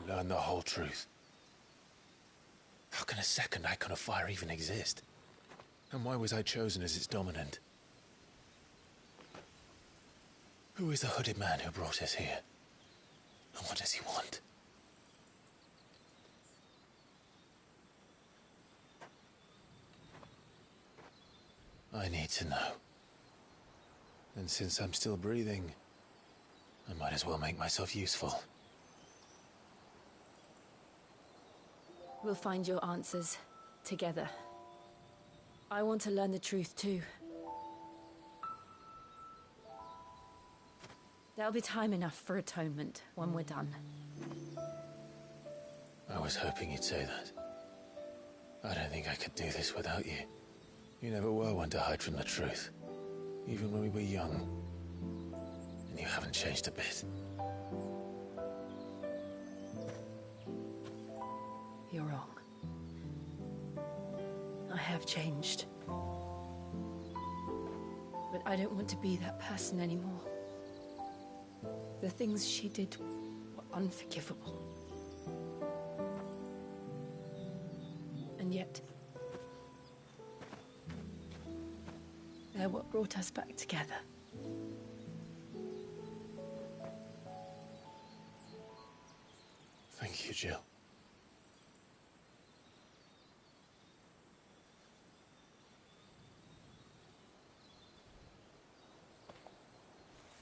learn the whole truth. How can a second icon of fire even exist? And why was I chosen as its dominant? Who is the hooded man who brought us here? And what does he want? I need to know. And since I'm still breathing, I might as well make myself useful. We'll find your answers together. I want to learn the truth too. There'll be time enough for atonement when we're done. I was hoping you'd say that. I don't think I could do this without you. You never were one to hide from the truth, even when we were young. And you haven't changed a bit. You're wrong. I have changed. But I don't want to be that person anymore. The things she did were unforgivable. And yet, they're what brought us back together. Thank you, Jill.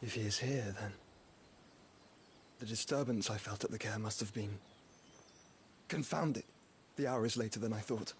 If he is here, then the disturbance I felt at the care must have been confounded. The hour is later than I thought.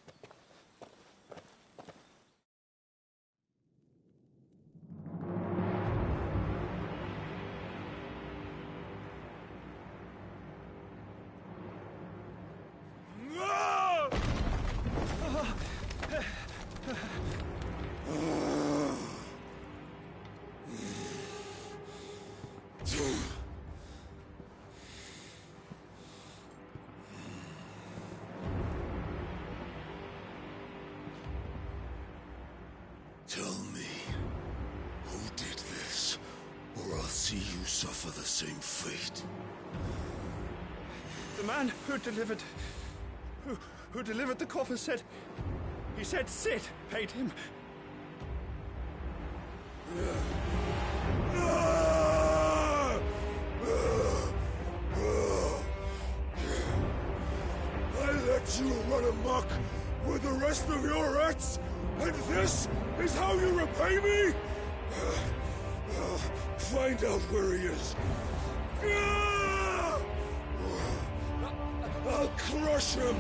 Tell me, who did this, or I'll see you suffer the same fate. The man who delivered the coffer said... He said Sid paid him. I let you run amok with the rest of your rats, and this is how you repay me? Find out where he is. I'll crush him,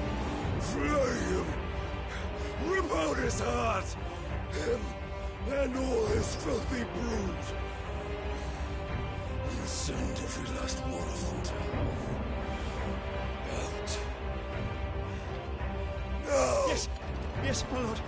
flay him, rip out his heart, him and all his filthy brood, and send every last one of them to hell. Out. Now! Yes, yes, my lord.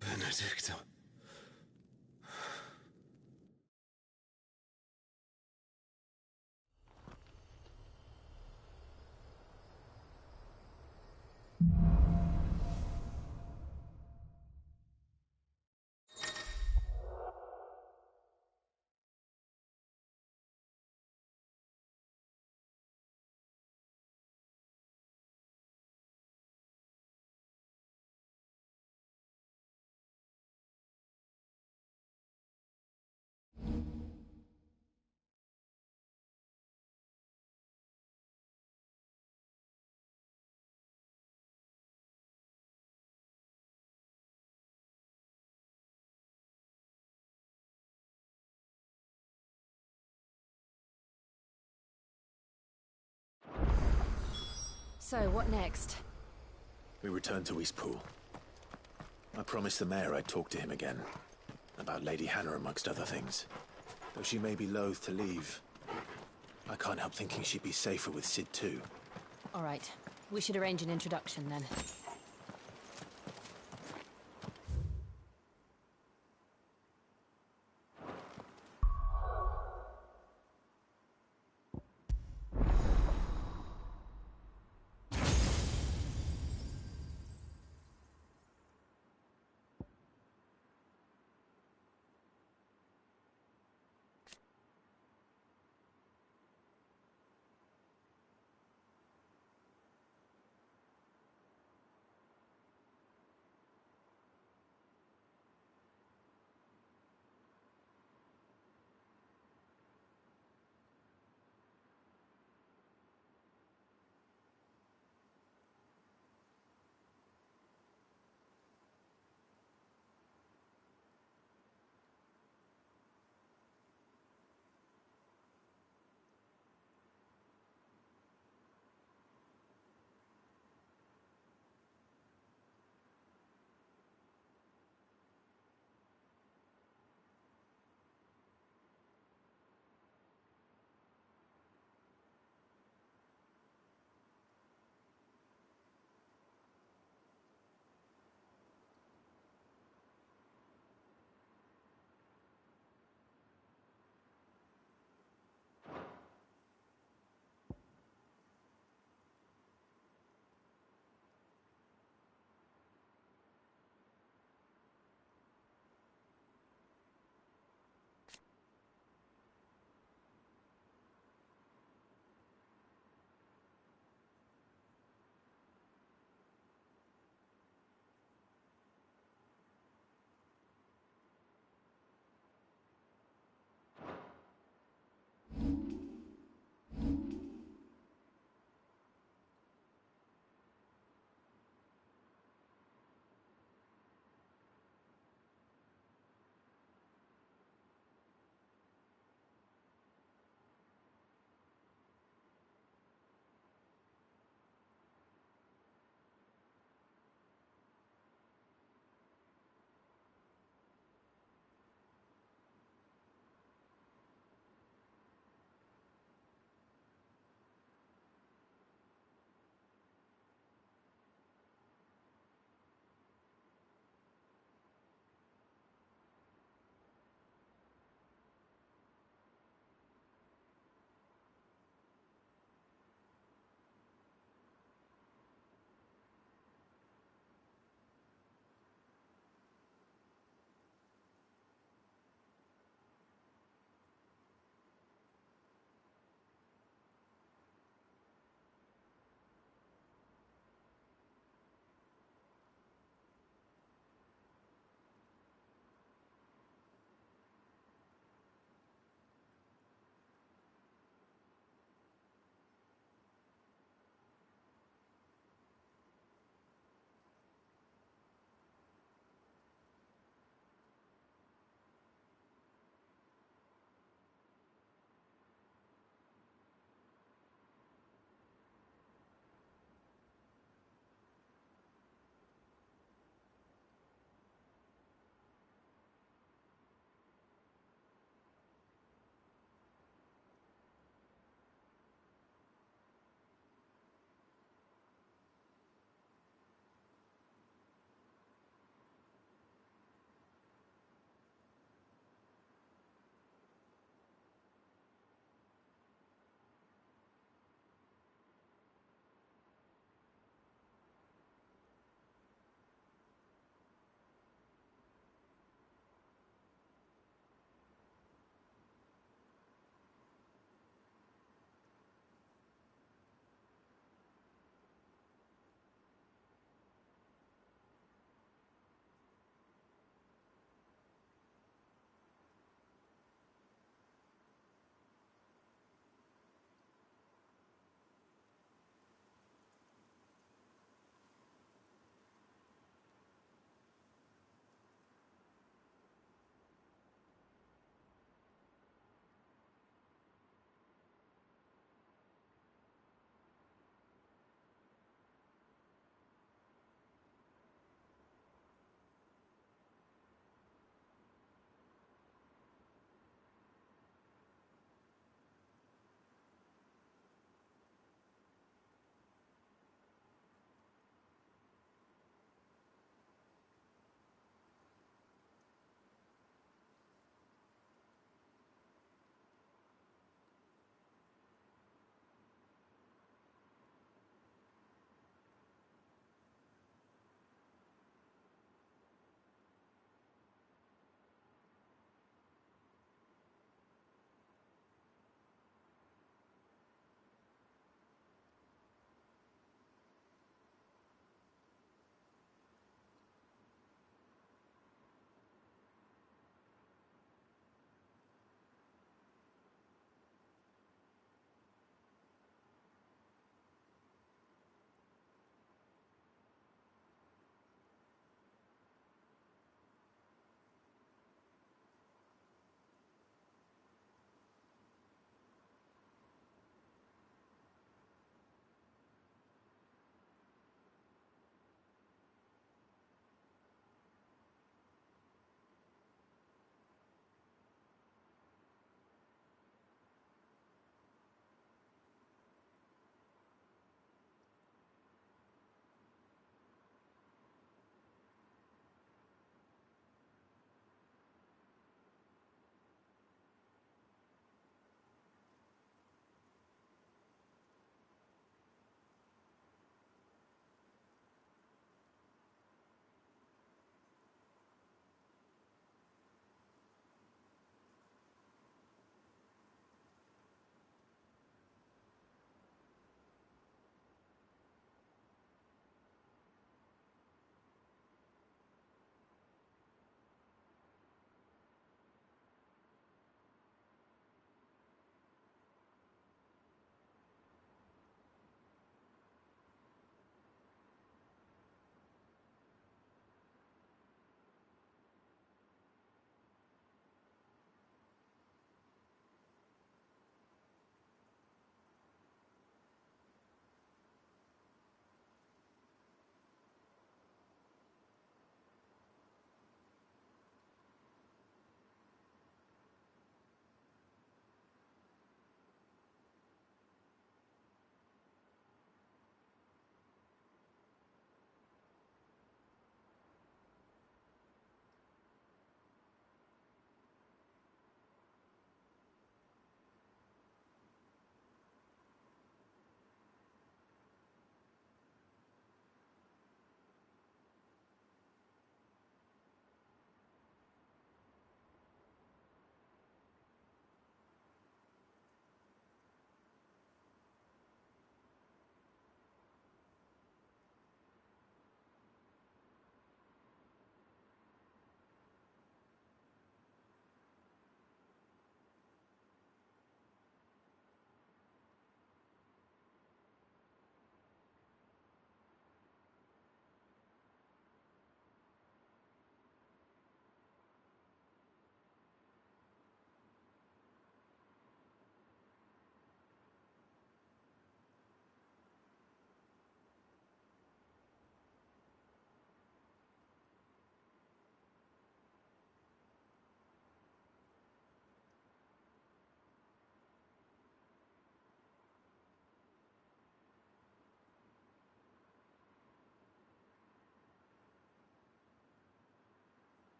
Benedicta. So, what next? We return to Eastpool. I promised the mayor I'd talk to him again. About Lady Hannah, amongst other things. Though she may be loath to leave, I can't help thinking she'd be safer with Cid too. All right. We should arrange an introduction then.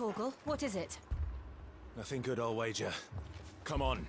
Torgal. What is it? Nothing good, I'll wager. Come on.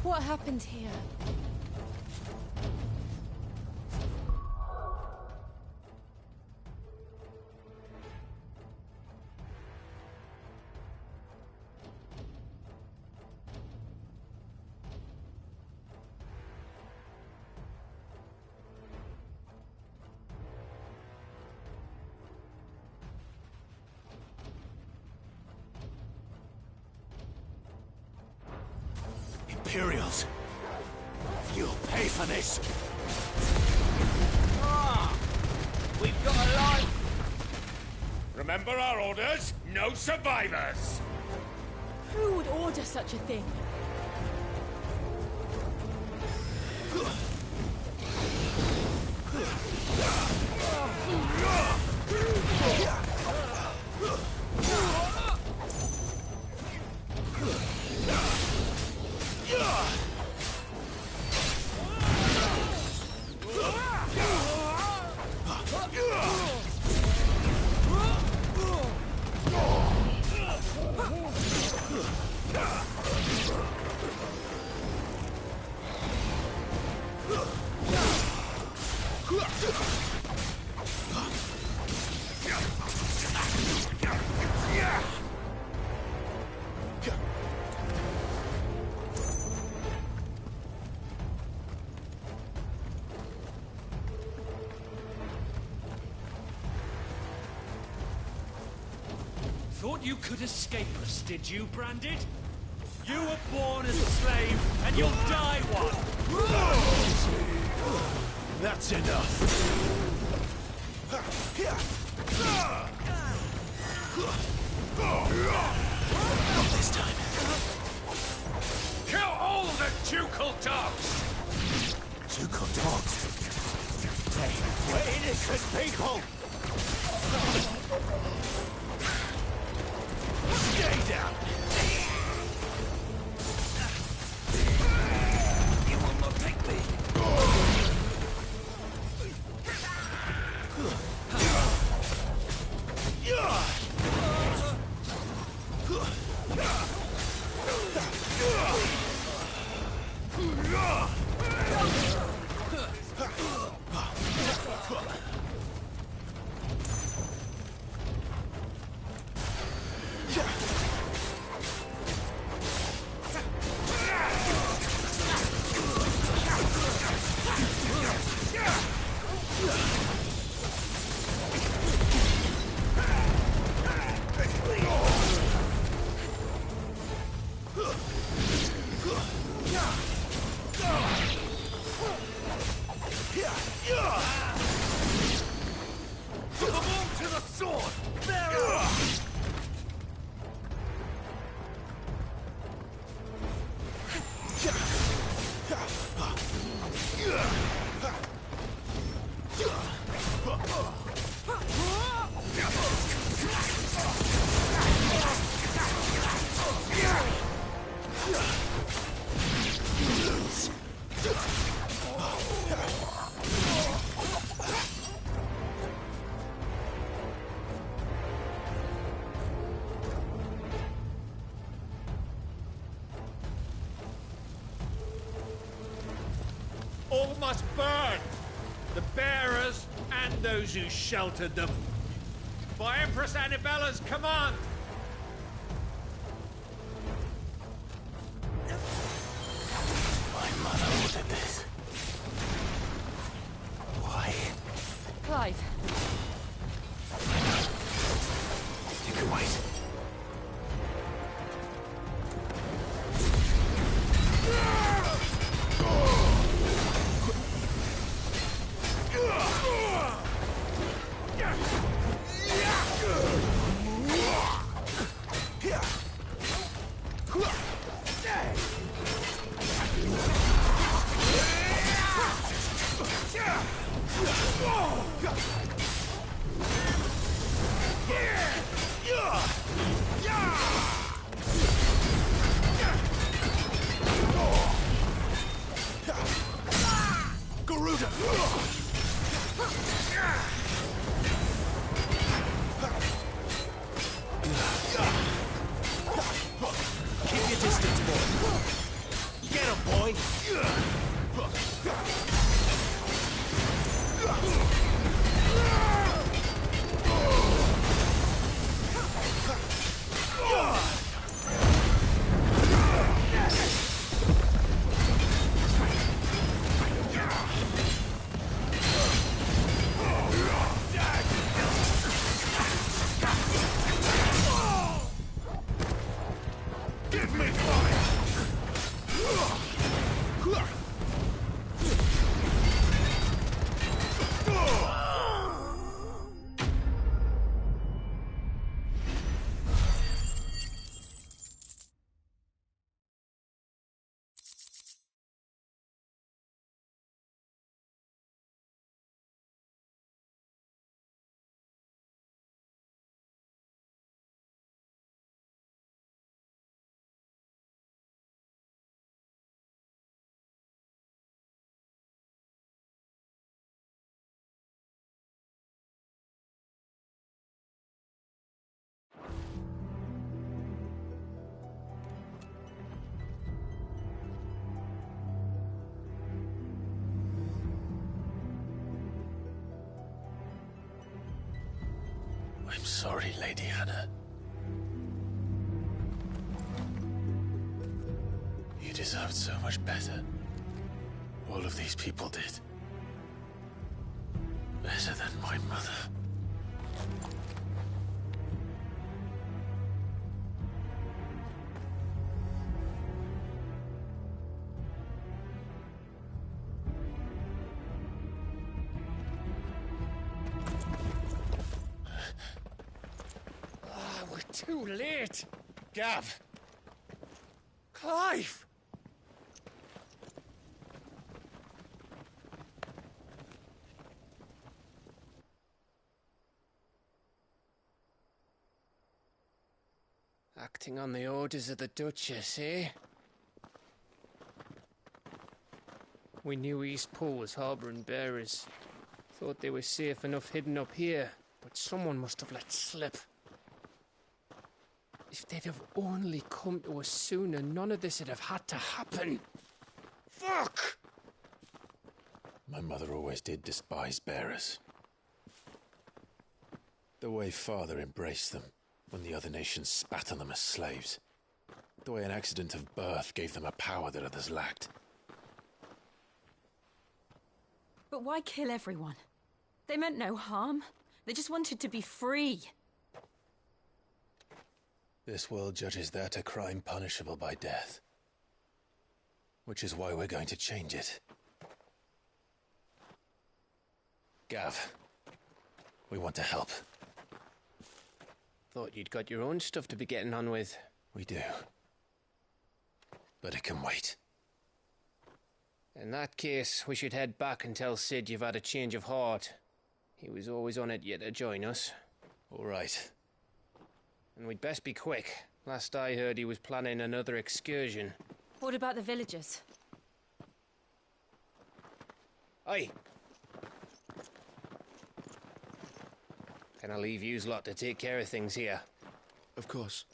What happened here? Imperials! You'll pay for this! We've got a line! Remember our orders? No survivors! Who would order such a thing? Thought you could escape us, did you, Branded? You were born as a slave, and you'll die one! That's enough! Not this time. Kill all the ducal dogs! Ducal dogs? We're innocent people! Stay down! You will not take me! Put them all to the sword! All must burn! The bearers and those who sheltered them. By Empress Annibella's command! alive. You can wait. Keep your distance, boy. Get him, boy. Give me fire! I'm sorry, Lady Hannah. You deserved so much better. All of these people did. Better than my mother. We're too late. Gav. Clive. Acting on the orders of the Duchess, eh? We knew East Pool was harbouring bearers. Thought they were safe enough hidden up here, but someone must have let slip. If they'd have only come to us sooner, none of this would have had to happen. Fuck! My mother always did despise bearers. The way Father embraced them when the other nations spat on them as slaves. The way an accident of birth gave them a power that others lacked. But why kill everyone? They meant no harm. They just wanted to be free. This world judges that a crime punishable by death. Which is why we're going to change it. Gav, we want to help. Thought you'd got your own stuff to be getting on with. We do. But it can wait. In that case, we should head back and tell Sid you've had a change of heart. He was always on it yet to join us. All right. And we'd best be quick. Last I heard, he was planning another excursion. What about the villagers? Aye. Can I leave yous lot to take care of things here? Of course.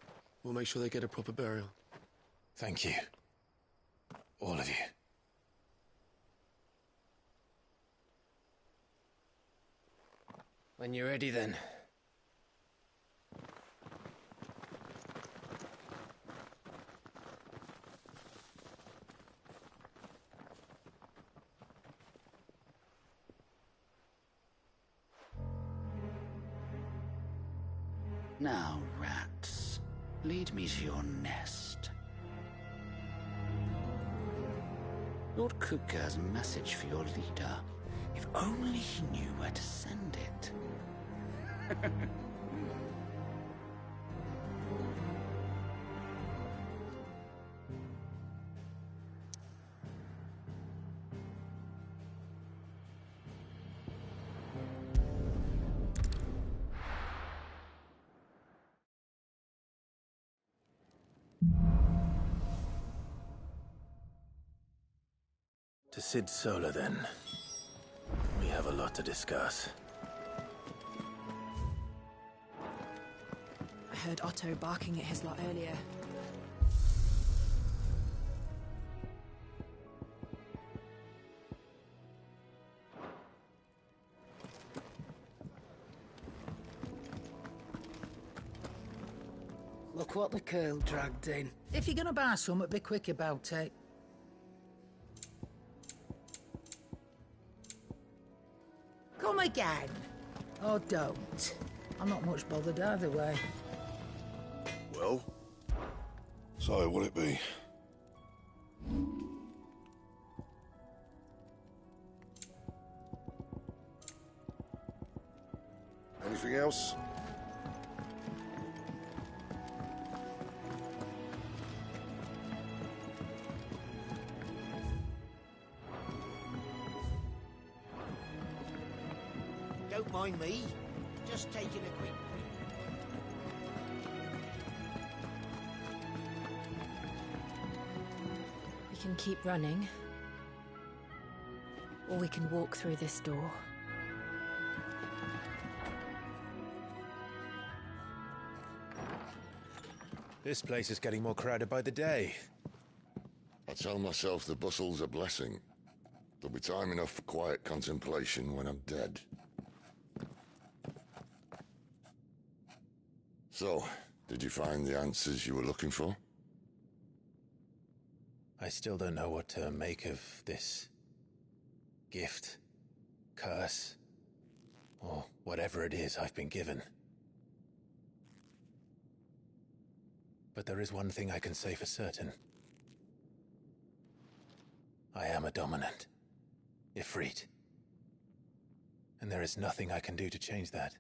We'll make sure they get a proper burial. Thank you. All of you. When you're ready, then. Now, rats, lead me to your nest. Lord Kupka has a message for your leader. If only he knew where to send it. To Sid Solar, then. We have a lot to discuss. I heard Otto barking at his lot earlier. Look what the curl dragged in. If you're gonna buy something, be quick about it. Come again. Or don't. I'm not much bothered either way. Well? So, what'll it be? Anything else? Don't mind me. Just taking a quick... We can keep running. Or we can walk through this door. This place is getting more crowded by the day. I tell myself the bustle's a blessing. There'll be time enough for quiet contemplation when I'm dead. So, did you find the answers you were looking for? I still don't know what to make of this gift, curse, or whatever it is I've been given. But there is one thing I can say for certain. I am a dominant, Ifrit. And there is nothing I can do to change that.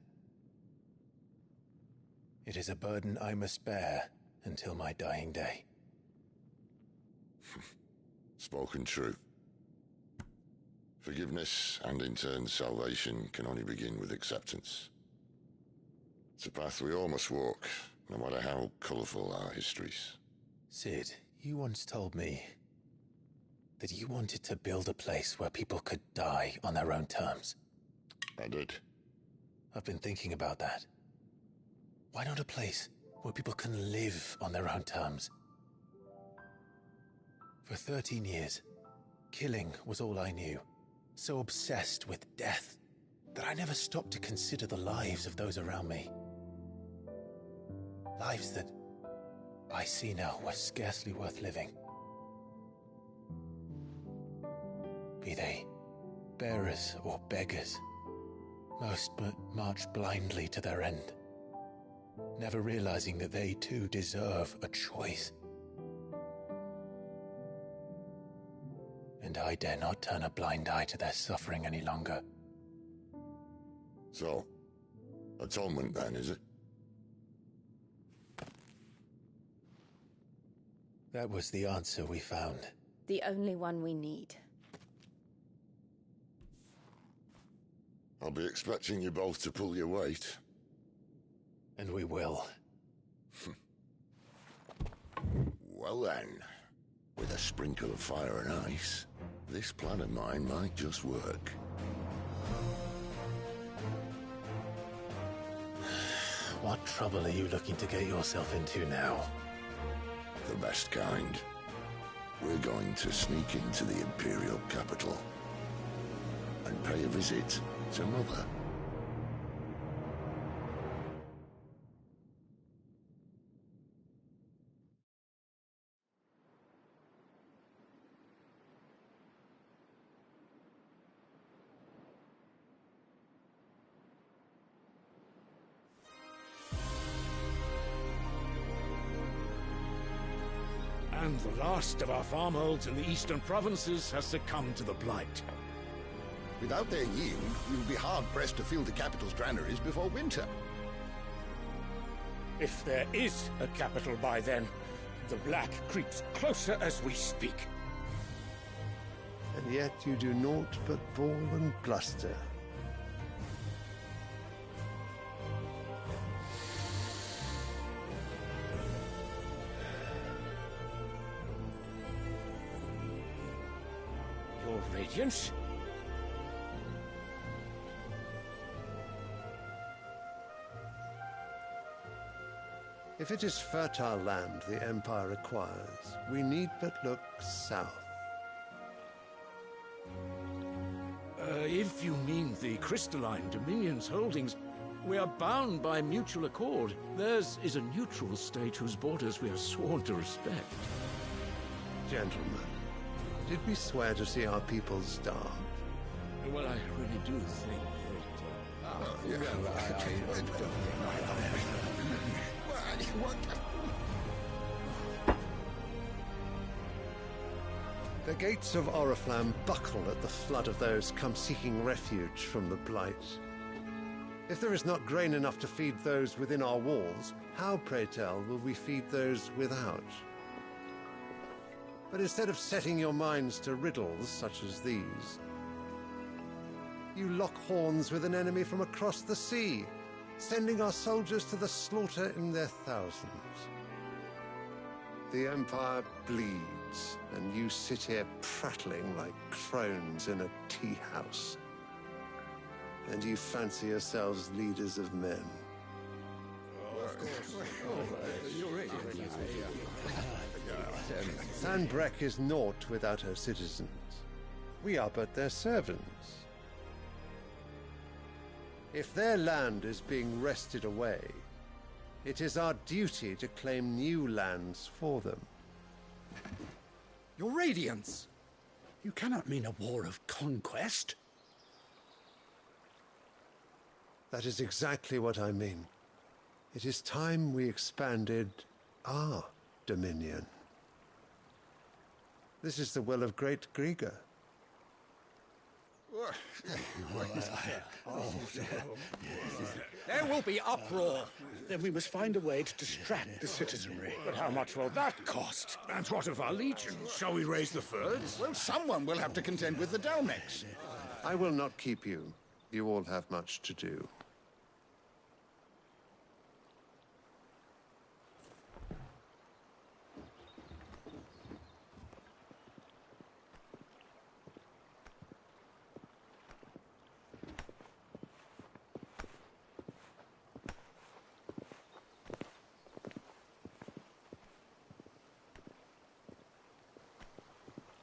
It is a burden I must bear until my dying day. Spoken true. Forgiveness and in turn salvation can only begin with acceptance. It's a path we all must walk, no matter how colourful our histories. Sid, you once told me that you wanted to build a place where people could die on their own terms. I did. I've been thinking about that. Why not a place where people can live on their own terms? For 13 years, killing was all I knew. So obsessed with death that I never stopped to consider the lives of those around me. Lives that I see now were scarcely worth living. Be they bearers or beggars, most march blindly to their end, never realizing that they too deserve a choice. And I dare not turn a blind eye to their suffering any longer. So, atonement then, is it? That was the answer we found. The only one we need. I'll be expecting you both to pull your weight. And we will. Well then, with a sprinkle of fire and ice, this plan of mine might just work. What trouble are you looking to get yourself into now? The best kind. We're going to sneak into the Imperial capital and pay a visit to Mother. the last of our farmholds in the eastern provinces has succumbed to the blight. Without their yield, we will be hard-pressed to fill the capital's granaries before winter. If there is a capital by then, the black creeps closer as we speak. And yet you do naught but bawl and bluster. Your Radiance? If it is fertile land the Empire acquires, we need but look south. If you mean the crystalline Dominion's holdings, we are bound by mutual accord. Theirs is a neutral state whose borders we are sworn to respect. Gentlemen, did we swear to see our people starve? Well, I really do think The gates of Oriflamme buckle at the flood of those come seeking refuge from the blight. If there is not grain enough to feed those within our walls, how, pray tell, will we feed those without? But instead of setting your minds to riddles such as these, you lock horns with an enemy from across the sea, sending our soldiers to the slaughter in their thousands. The Empire bleeds, and you sit here prattling like crones in a tea house. And you fancy yourselves leaders of men. Sanbreque is naught without her citizens. We are but their servants. If their land is being wrested away, it is our duty to claim new lands for them. Your Radiance! You cannot mean a war of conquest. That is exactly what I mean. It is time we expanded our dominion. This is the will of great Grieger. There will be uproar. Then we must find a way to distract the citizenry. But how much will that cost? And what of our legions? Shall we raise the furs? Well, someone will have to contend with the Dalmex. I will not keep you. You all have much to do.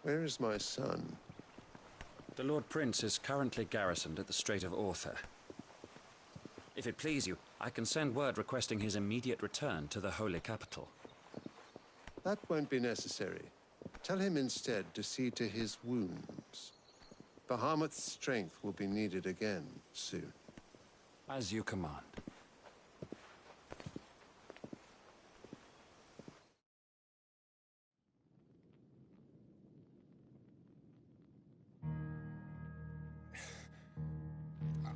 Where is my son? The Lord Prince is currently garrisoned at the Strait of Arthur. If it please you, I can send word requesting his immediate return to the Holy Capital. That won't be necessary. Tell him instead to see to his wounds. Bahamut's strength will be needed again soon. As you command.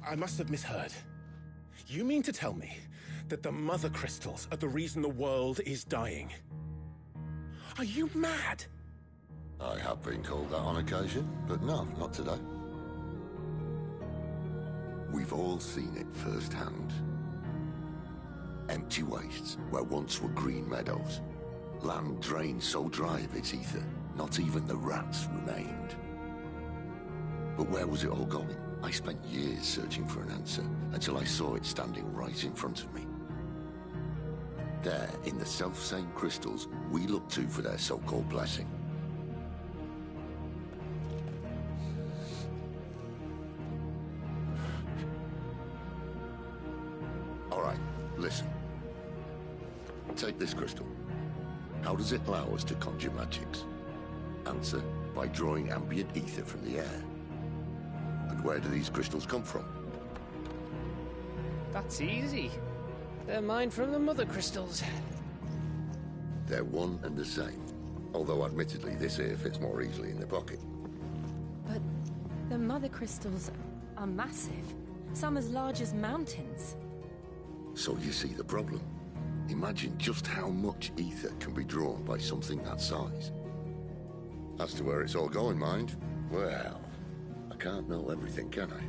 I must have misheard. You mean to tell me that the Mother Crystals are the reason the world is dying? Are you mad? I have been called that on occasion, but no, not today. We've all seen it firsthand. Empty wastes where once were green meadows. Land drained so dry of its ether, not even the rats remained. But where was it all going? I spent years searching for an answer, until I saw it standing right in front of me. There, in the self-same crystals we look to for their so-called blessing. All right, listen. Take this crystal. How does it allow us to conjure magics? Answer, by drawing ambient ether from the air. And where do these crystals come from? That's easy. They're mined from the Mother Crystals. They're one and the same. Although admittedly this here fits more easily in the pocket. But the mother crystals are massive. Some as large as mountains. So you see the problem. Imagine just how much ether can be drawn by something that size. As to where it's all going, mind, well, I can't know everything, can I?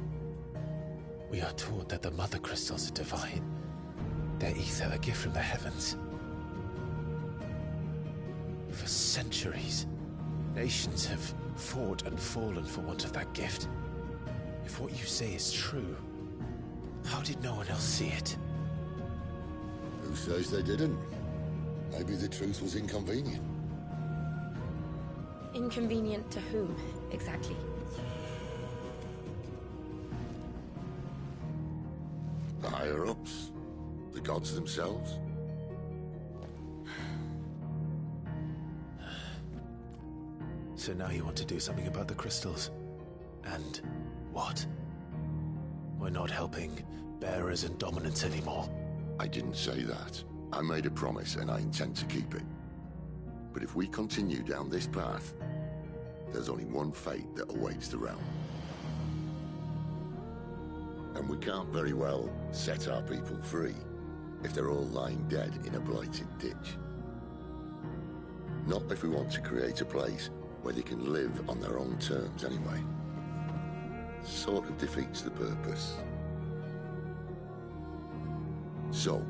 We are taught that the mother crystals are divine. Their ether a gift from the heavens. For centuries, nations have fought and fallen for want of that gift. If what you say is true, how did no one else see it? Who says they didn't? Maybe the truth was inconvenient. Inconvenient to whom, exactly? The higher-ups? The gods themselves? So now you want to do something about the crystals? And what? We're not helping bearers and dominants anymore. I didn't say that. I made a promise and I intend to keep it. But if we continue down this path, there's only one fate that awaits the realm. And we can't very well set our people free if they're all lying dead in a blighted ditch. Not if we want to create a place where they can live on their own terms anyway. Sort of defeats the purpose. So,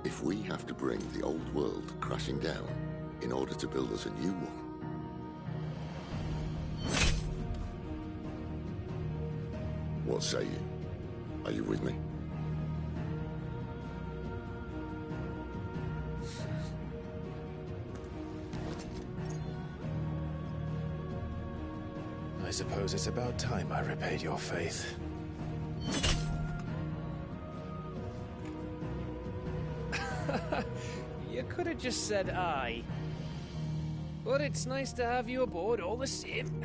if we have to bring the old world crashing down in order to build us a new one, what say you? Are you with me? I suppose it's about time I repaid your faith. You could have just said aye. But it's nice to have you aboard all the same.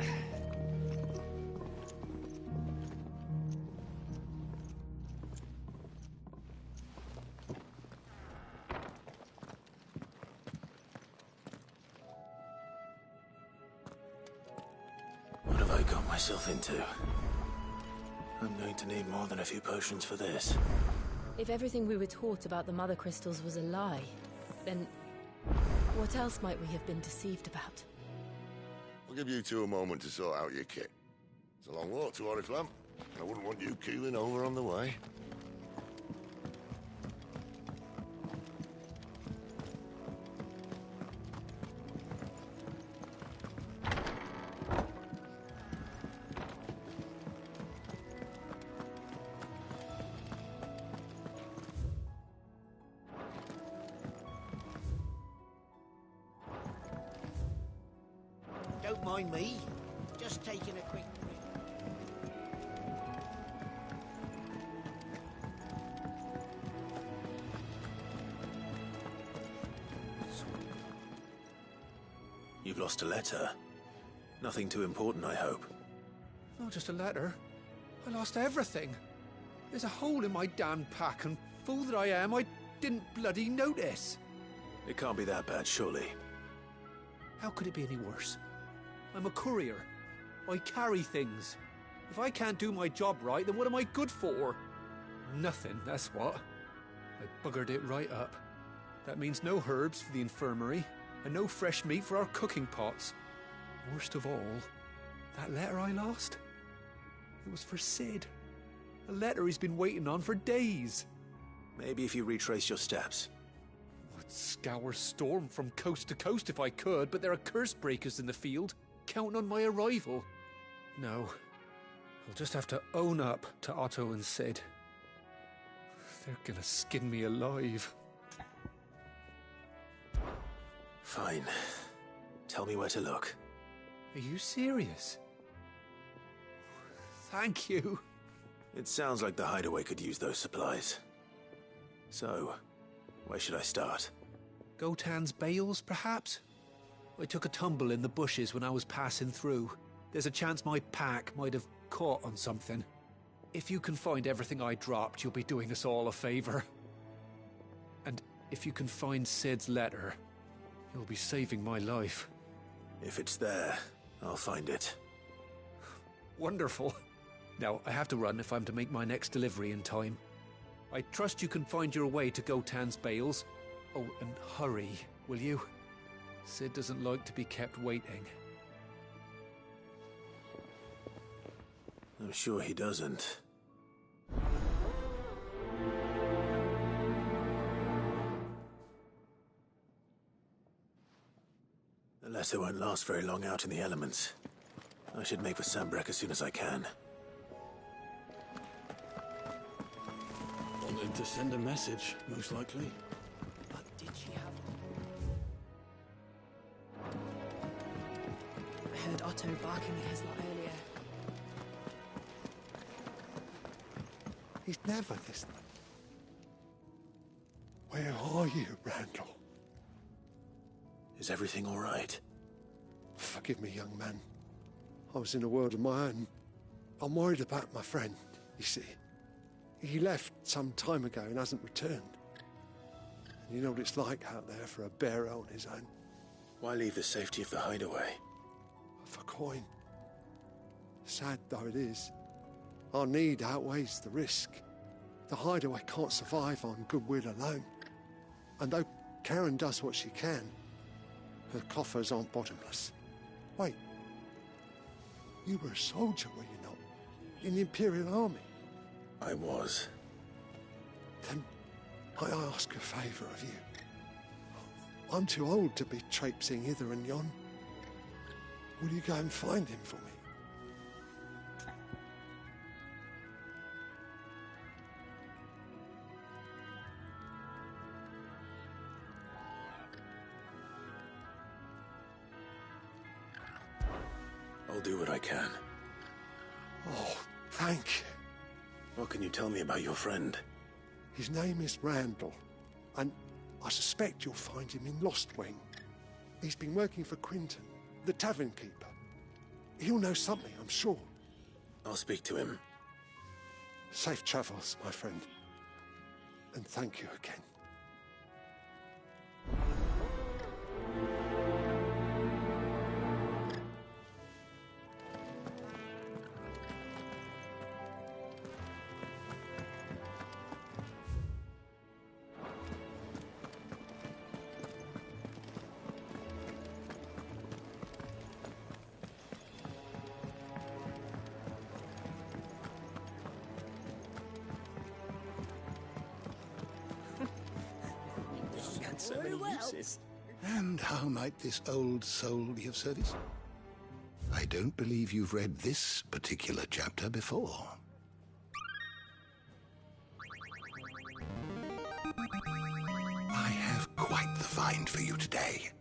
What have I got myself into? I'm going to need more than a few potions for this. If everything we were taught about the mother crystals was a lie, then what else might we have been deceived about? I'll give you two a moment to sort out your kit. It's a long walk to Oriflamme. I wouldn't want you keeling over on the way. Don't mind me. Just taking a quick break. You've lost a letter. Nothing too important, I hope. Not just a letter. I lost everything. There's a hole in my damn pack, and fool that I am, I didn't bloody notice. It can't be that bad, surely. How could it be any worse? I'm a courier. I carry things. If I can't do my job right, then what am I good for? Nothing, that's what. I buggered it right up. That means no herbs for the infirmary, and no fresh meat for our cooking pots. Worst of all, that letter I lost? It was for Sid. A letter he's been waiting on for days. Maybe if you retrace your steps. I'd scour Storm from coast to coast if I could, but there are curse breakers in the field, counting on my arrival. No, I'll just have to own up to Otto and Sid. They're gonna skin me alive. Fine. Tell me where to look. Are you serious? Thank you. It sounds like the hideaway could use those supplies. So, where should I start? Gotan's bales, perhaps? I took a tumble in the bushes when I was passing through. There's a chance my pack might have caught on something. If you can find everything I dropped, you'll be doing us all a favor. And if you can find Sid's letter, You'll be saving my life. If it's there, I'll find it. Wonderful. Now, I have to run if I'm to make my next delivery in time. I trust you can find your way to Gotan's bales. Oh, and hurry, will you? Sid doesn't like to be kept waiting. I'm sure he doesn't. The letter won't last very long out in the elements. I should make for Sambrek as soon as I can. Wanted to send a message, most likely. But did she have one? I heard Otto barking at his lot earlier. He's never this. Where are you, Randall? Is everything all right? Forgive me, young man. I was in a world of my own. I'm worried about my friend, you see. He left some time ago and hasn't returned. And you know what it's like out there for a bearer on his own. Why leave the safety of the hideaway? For coin. Sad though it is, our need outweighs the risk. The hideaway can't survive on goodwill alone. And though Karen does what she can, her coffers aren't bottomless. Wait. You were a soldier, were you not? In the Imperial Army? I was. Then I ask a favour of you. I'm too old to be traipsing hither and yon. Will you go and find him for me? I'll do what I can. Oh, thank you. What can you tell me about your friend? His name is Randall, and I suspect you'll find him in Lost Wing. He's been working for Quinton, the tavern keeper. He'll know something, I'm sure. I'll speak to him. Safe travels, my friend. And thank you again. So many uses. And how might this old soul be of service? I don't believe you've read this particular chapter before. I have quite the find for you today.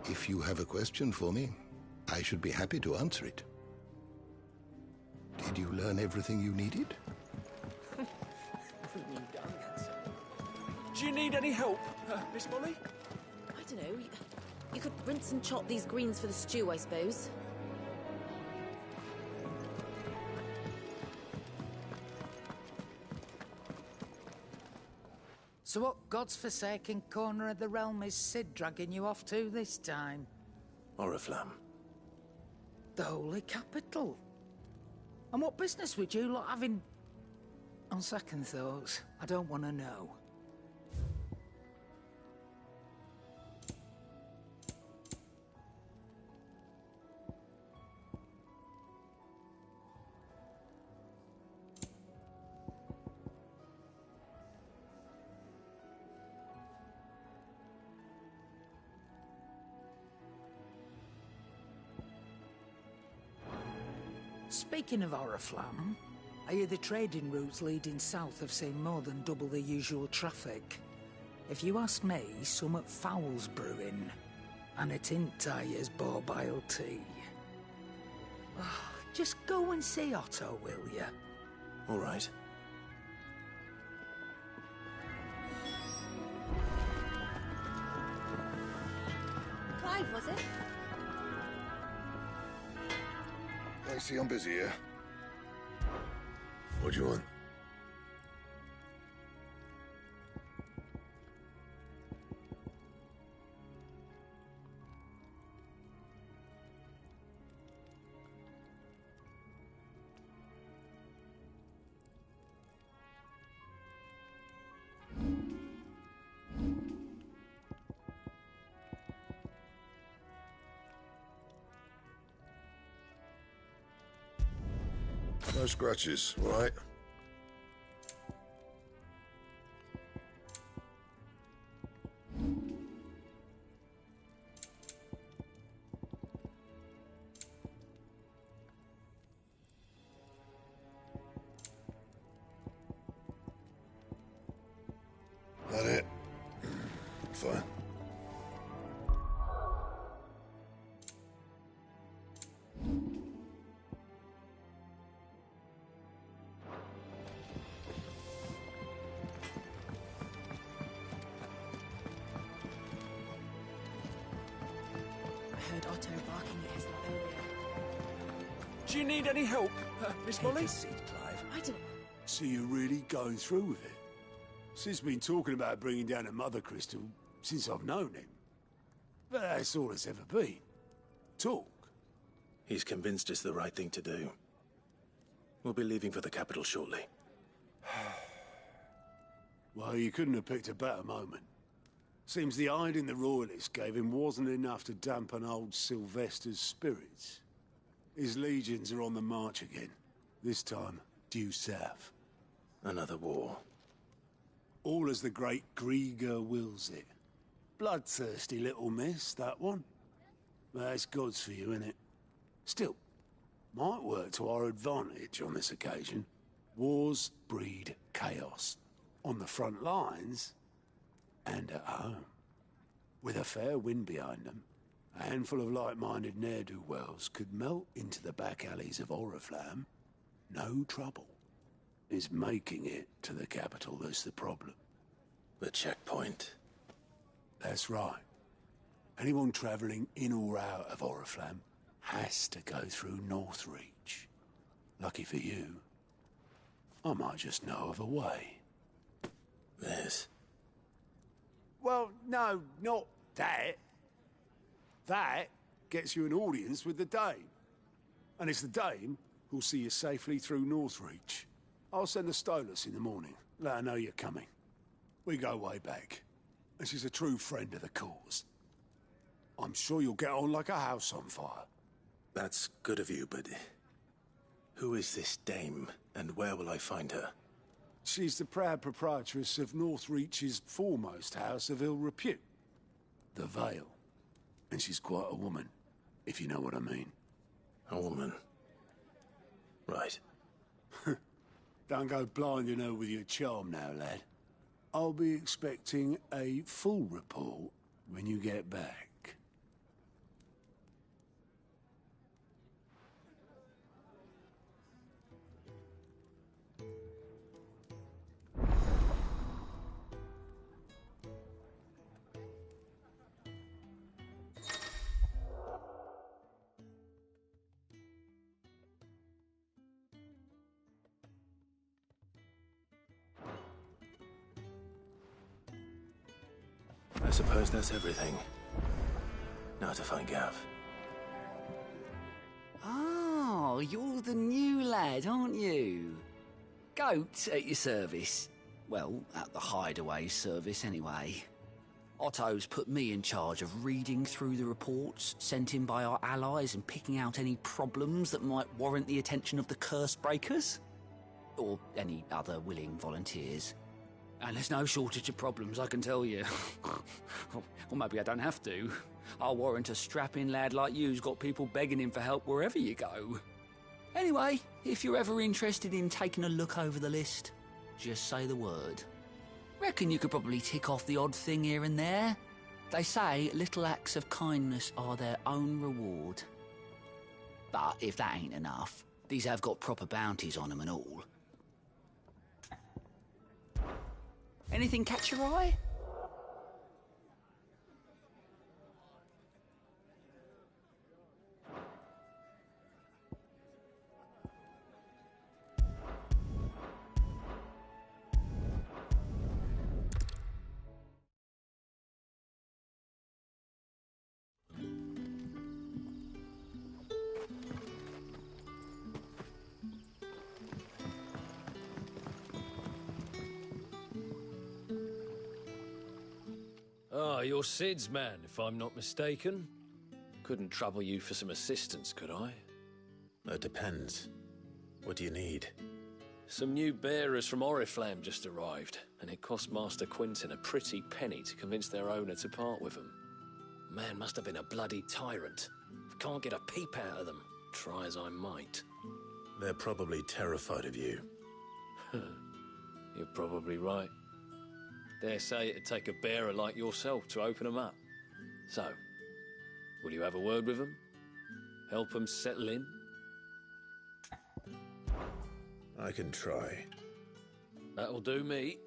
If you have a question for me, I should be happy to answer it. Did you learn everything you needed? Do you need any help, Miss Molly? I don't know. You could rinse and chop these greens for the stew, I suppose. So what God's forsaken corner of the realm is Sid dragging you off to this time? Oriflamme. The Holy Capital. And what business would you lot have in... On second thoughts, I don't want to know. Speaking of Oriflamme, I hear the trading routes leading south have seen more than double the usual traffic. If you ask me, summat foul's brewing, and it entires borbile tea. Just go and see Otto, will ya? All right. Clive, was it? I see I'm busy here. What do you want? No scratches, all right? That it? Fine. I heard Otto barking at his lot earlier. Do you need any help, Miss Molly? I don't... So you're really going through with it? Sid's been talking about bringing down a mother crystal since I've known him. But that's all it's ever been. Talk. He's convinced it's the right thing to do. We'll be leaving for the capital shortly. Well, you couldn't have picked a better moment. Seems the hiding the royalists gave him wasn't enough to dampen old Sylvester's spirits. His legions are on the march again. This time, due south. Another war. All as the great Grieger wills it. Bloodthirsty little miss, that one. That's God's for you, innit? Still, might work to our advantage on this occasion. Wars breed chaos. On the front lines, and at home. With a fair wind behind them, a handful of like-minded ne'er-do-wells could melt into the back alleys of Oriflamme. No trouble. It's making it to the capital that's the problem. The checkpoint. That's right. Anyone travelling in or out of Oriflamme has to go through Northreach. Lucky for you, I might just know of a way. This? Well, no, not that. That gets you an audience with the Dame. And it's the Dame who'll see you safely through Northreach. I'll send the Stolas in the morning. Let her know you're coming. We go way back. And she's a true friend of the cause. I'm sure you'll get on like a house on fire. That's good of you, but... who is this dame, and where will I find her? She's the proud proprietress of Northreach's foremost house of ill repute. The Vale. And she's quite a woman, if you know what I mean. A woman? Right. Don't go blinding her with your charm now, lad. I'll be expecting a full report when you get back. I suppose that's everything. Now to find Gav. Oh, you're the new lad, aren't you? Goat at your service. Well, at the Hideaway service, anyway. Otto's put me in charge of reading through the reports sent in by our allies and picking out any problems that might warrant the attention of the curse breakers. Or any other willing volunteers. And there's no shortage of problems, I can tell you. Or maybe I don't have to. I'll warrant a strapping lad like you's got people begging him for help wherever you go. Anyway, if you're ever interested in taking a look over the list, just say the word. Reckon you could probably tick off the odd thing here and there. They say little acts of kindness are their own reward. But if that ain't enough, these have got proper bounties on them and all. Anything catch your eye? Ah, you're Sid's man, if I'm not mistaken. Couldn't trouble you for some assistance, could I? It depends. What do you need? Some new bearers from Oriflamme just arrived, and it cost Master Quinton a pretty penny to convince their owner to part with them. Man must have been a bloody tyrant. Can't get a peep out of them, try as I might. They're probably terrified of you. You're probably right. Dare say it'd take a bearer like yourself to open them up. So, will you have a word with them? Help them settle in? I can try. That'll do me.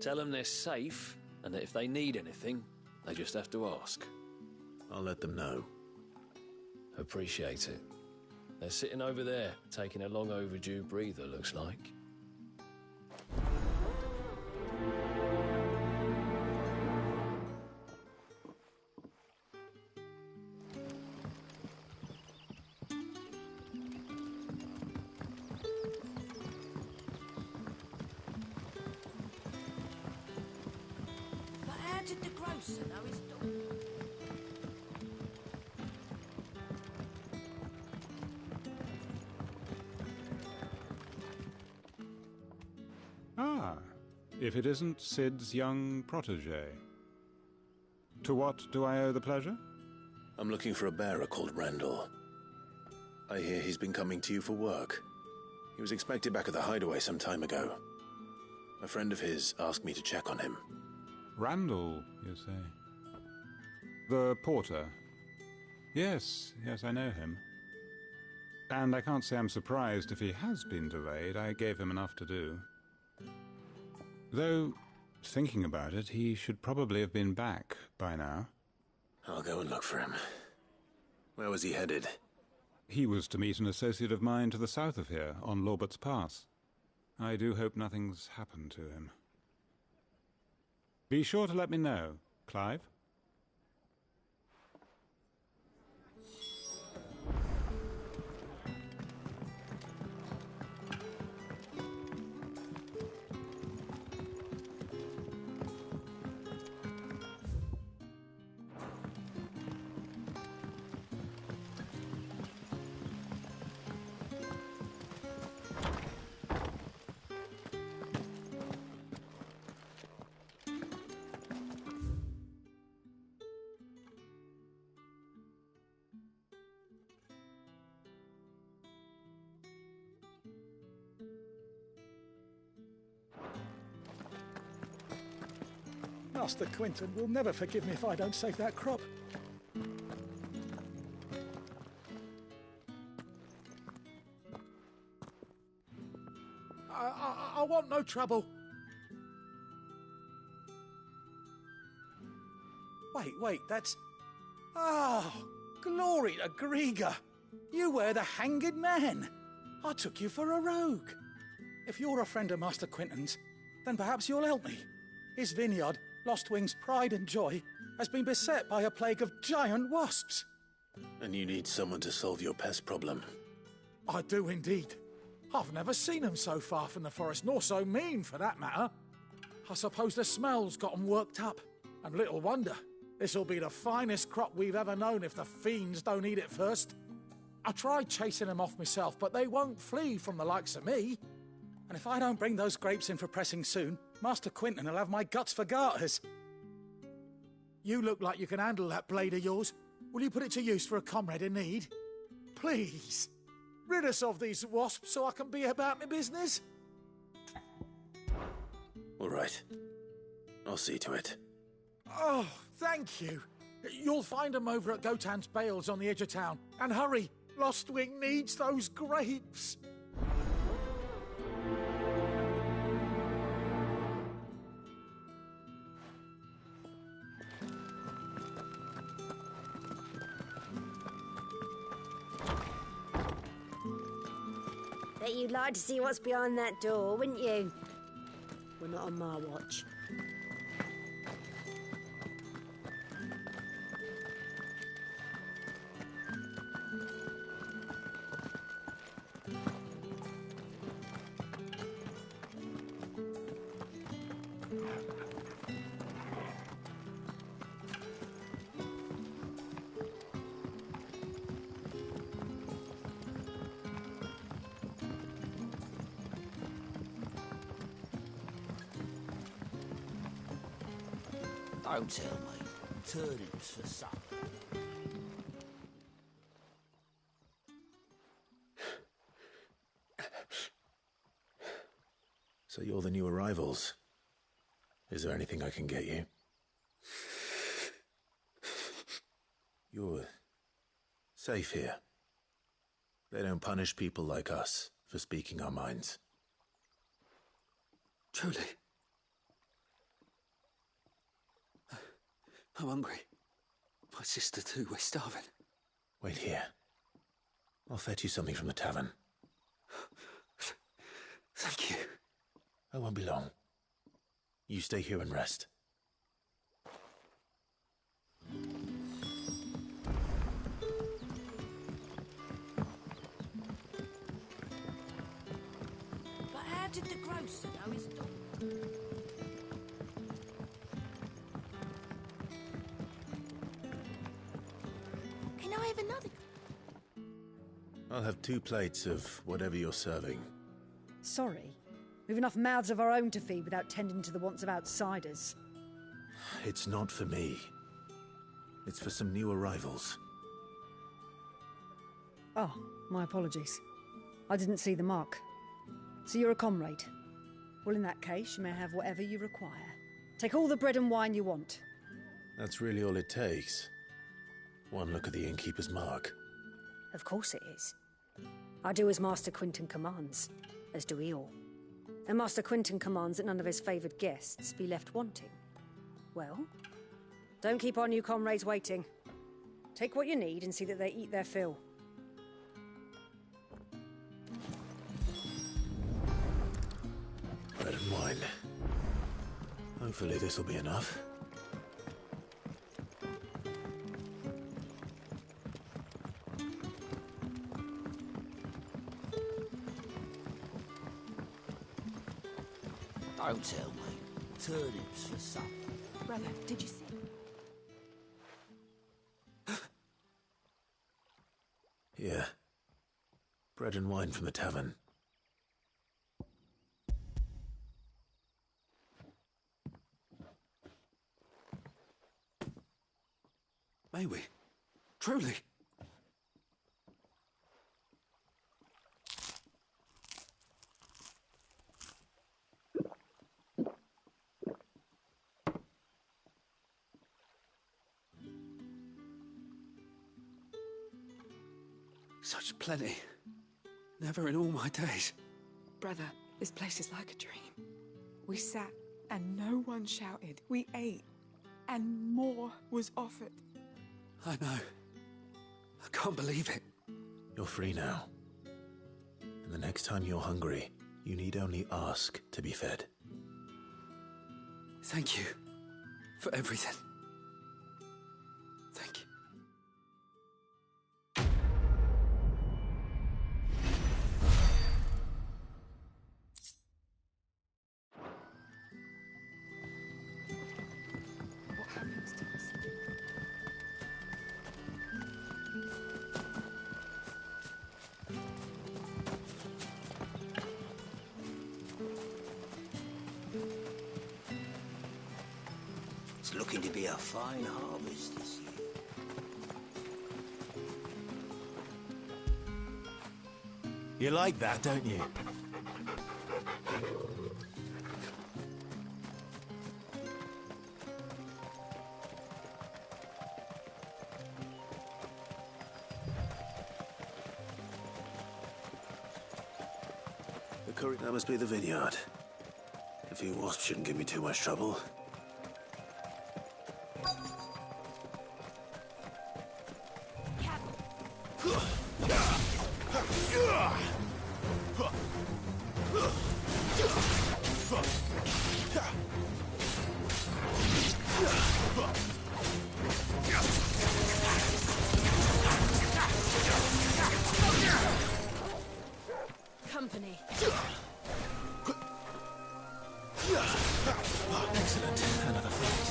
Tell them they're safe, and that if they need anything, they just have to ask. I'll let them know. Appreciate it. They're sitting over there, taking a long overdue breather, looks like. But how did the grocer know his dog? Ah, if it isn't Sid's young protege. To what do I owe the pleasure? I'm looking for a bearer called Randall. I hear he's been coming to you for work. He was expected back at the Hideaway some time ago. A friend of his asked me to check on him. Randall, you say? The porter? Yes, I know him. And I can't say I'm surprised if he has been delayed. I gave him enough to do. Though, thinking about it, he should probably have been back by now. I'll go and look for him. Where was he headed? He was to meet an associate of mine to the south of here, on Lorbert's Pass. I do hope nothing's happened to him. Be sure to let me know, Clive. Master Quinton will never forgive me if I don't save that crop. I want no trouble. Wait, that's... Oh, glory to Grieger. You were the hanged man. I took you for a rogue. If you're a friend of Master Quinton's, then perhaps you'll help me. His vineyard Lostwing's pride and joy has been beset by a plague of giant wasps. And you need someone to solve your pest problem. I do indeed. I've never seen them so far from the forest, nor so mean, for that matter. I suppose the smell's got 'em worked up. And little wonder. This'll be the finest crop we've ever known if the fiends don't eat it first. I tried chasing them off myself, but they won't flee from the likes of me. And if I don't bring those grapes in for pressing soon, Master Quinton will have my guts for garters. You look like you can handle that blade of yours. Will you put it to use for a comrade in need? Please, rid us of these wasps so I can be about my business. All right. I'll see to it. Oh, thank you. You'll find them over at Gotan's Bales on the edge of town. And hurry, Lostwing needs those grapes. Bet you'd like to see what's behind that door, wouldn't you? Well, not on my watch. Don't tell me. Turnips for supper. So you're the new arrivals. Is there anything I can get you? You're safe here. They don't punish people like us for speaking our minds. Truly. I'm hungry. My sister too, we're starving. Wait here. I'll fetch you something from the tavern. Thank you. I won't be long. You stay here and rest. But how did the grocer know his dog? Can I have another? I'll have 2 plates of whatever you're serving. Sorry. We've enough mouths of our own to feed without tending to the wants of outsiders. It's not for me. It's for some new arrivals. Oh, my apologies. I didn't see the mark. So you're a comrade. Well, in that case, you may have whatever you require. Take all the bread and wine you want. That's really all it takes. One look at the innkeeper's mark. Of course it is. I do as Master Quinton commands, as do we all. And Master Quinton commands that none of his favoured guests be left wanting. Well, don't keep our new comrades waiting. Take what you need and see that they eat their fill. Bread and wine. Hopefully this'll be enough. Don't tell me. Turnips for supper. Brother, did you see? Here. Bread and wine from the tavern. May we? Truly? Such plenty. Never in all my days. Brother, this place is like a dream. We sat and no one shouted. We ate and more was offered. I know. I can't believe it. You're free now. And the next time you're hungry, you need only ask to be fed. Thank you. for everything. Thank you. What happens to us? It's looking to be a fine harvest this year. You like that, don't you? That must be the vineyard. A few wasps shouldn't give me too much trouble. Company. Excellent. Another fight.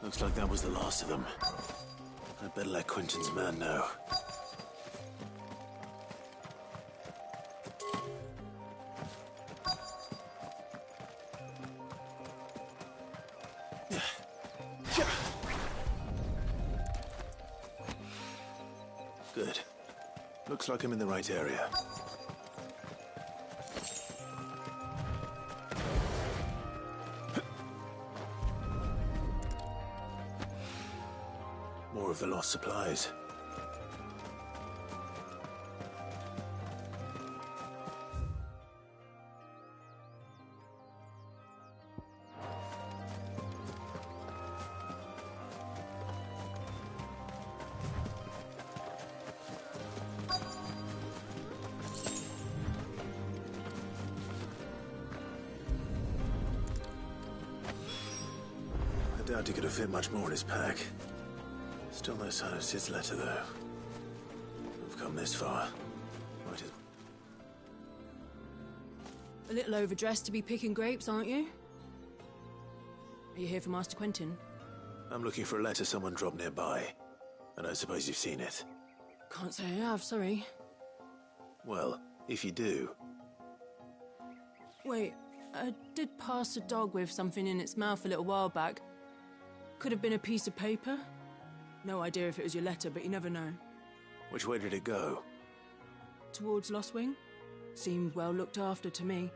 Looks like that was the last of them. I'd better let Quentin's man know. Good. Looks like I'm in the right area. More of the lost supplies. I doubt he could have fit much more in his pack. Still no sign of Sid's letter, though. We've come this far. Might as... A little overdressed to be picking grapes, aren't you? Are you here for Master Quentin? I'm looking for a letter someone dropped nearby. And I suppose you've seen it. Can't say I have, sorry. Well, if you do... Wait, I did pass a dog with something in its mouth a little while back. Could have been a piece of paper. No idea if it was your letter, but you never know. Which way did it go? Towards Lostwing? Seemed well looked after to me.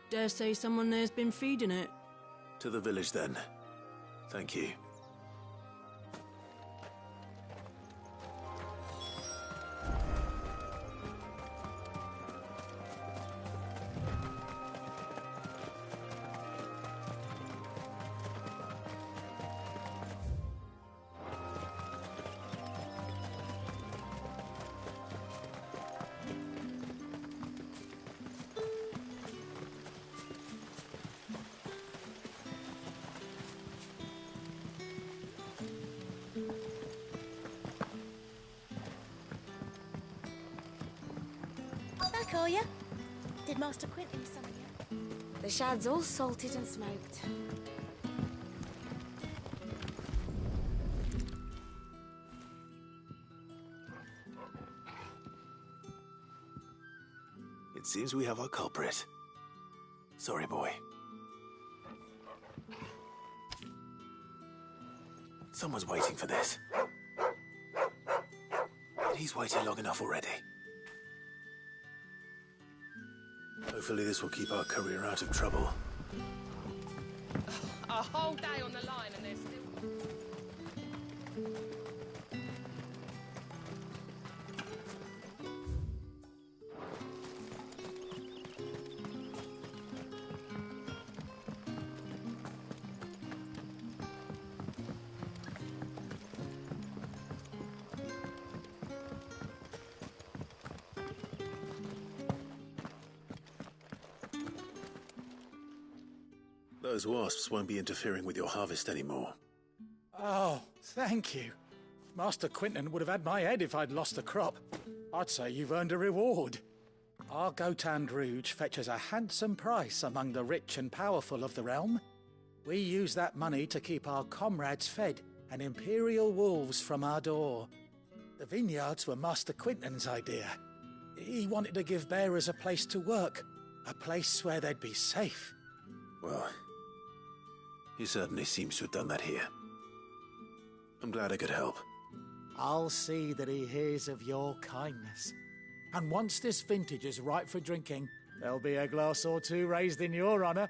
Dare say someone there's been feeding it. To the village, then. Thank you. Back, are you? Did Master Quentin summon you? The shad's all salted and smoked. seems we have our culprit. Sorry, boy. Someone's waiting for this. And he's waited long enough already. Hopefully this will keep our career out of trouble. A whole day on the line and they're still... Those wasps won't be interfering with your harvest anymore. Oh, thank you. Master Quinton would have had my head if I'd lost the crop. I'd say you've earned a reward. Our Gotand Rouge fetches a handsome price among the rich and powerful of the realm. We use that money to keep our comrades fed and imperial wolves from our door. The vineyards were Master Quinton's idea. He wanted to give bearers a place to work, a place where they'd be safe. Well, he certainly seems to have done that here. I'm glad I could help. I'll see that he hears of your kindness. And once this vintage is ripe for drinking, there'll be a glass or two raised in your honour.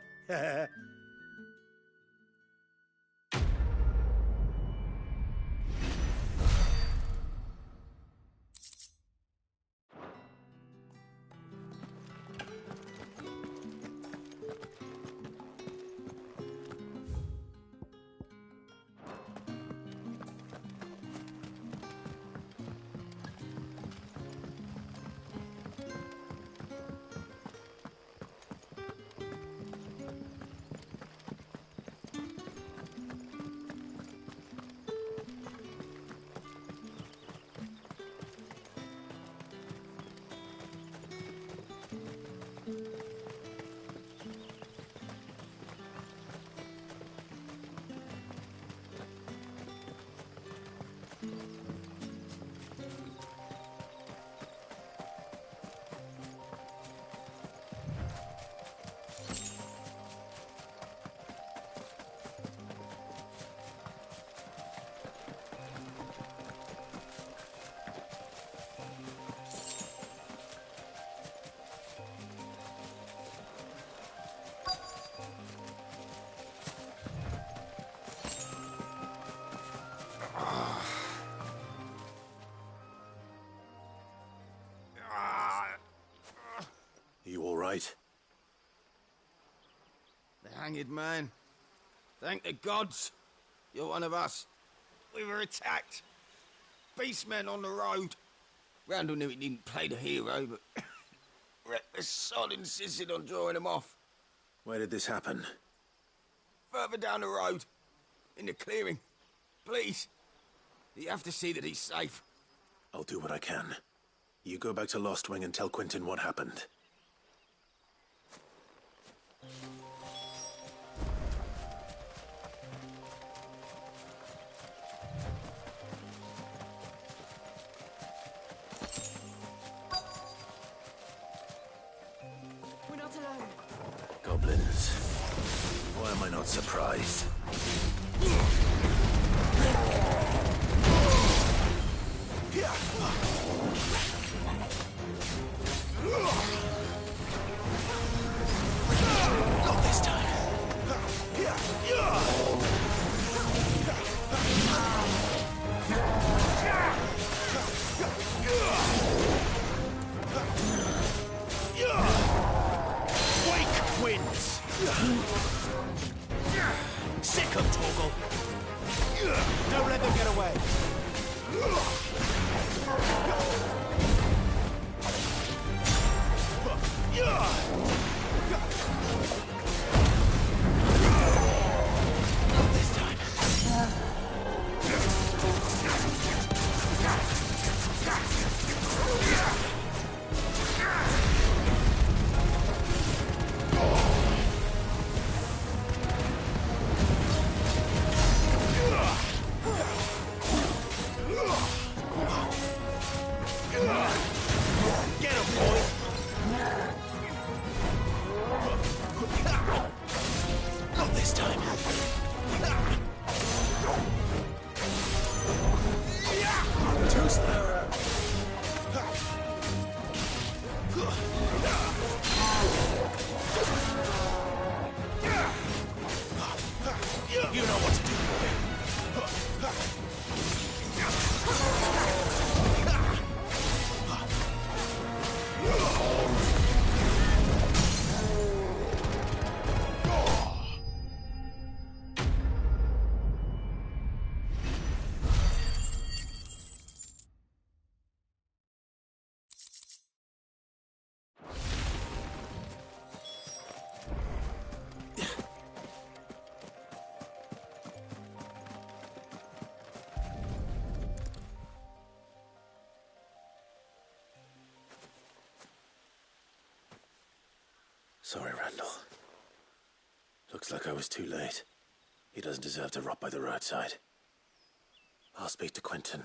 You all right? The hanged man. Thank the gods. You're one of us. We were attacked. Beastmen on the road. Randall knew he didn't play the hero, but reckless sod insisted on drawing him off. Where did this happen? Further down the road. In the clearing. Please. You have to see that he's safe. I'll do what I can. You go back to Lost Wing and tell Quinton what happened. We're not alone. Goblins. Why am I not surprised? Not this time. Wake winds! Sorry, Randall. Looks like I was too late. He doesn't deserve to rot by the roadside. I'll speak to Quentin.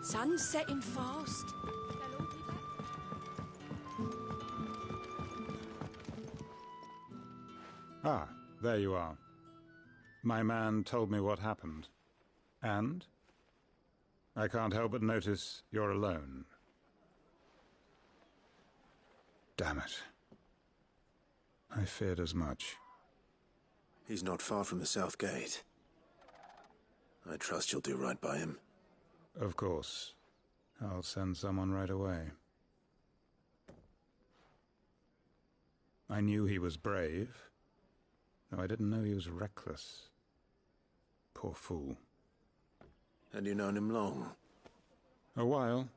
Sun's setting fast. Ah, there you are. My man told me what happened. And? I can't help but notice you're alone. Damn it. I feared as much. He's not far from the South Gate. I trust you'll do right by him. Of course. I'll send someone right away. I knew he was brave, though I didn't know he was reckless. Poor fool. And you known him long? A while.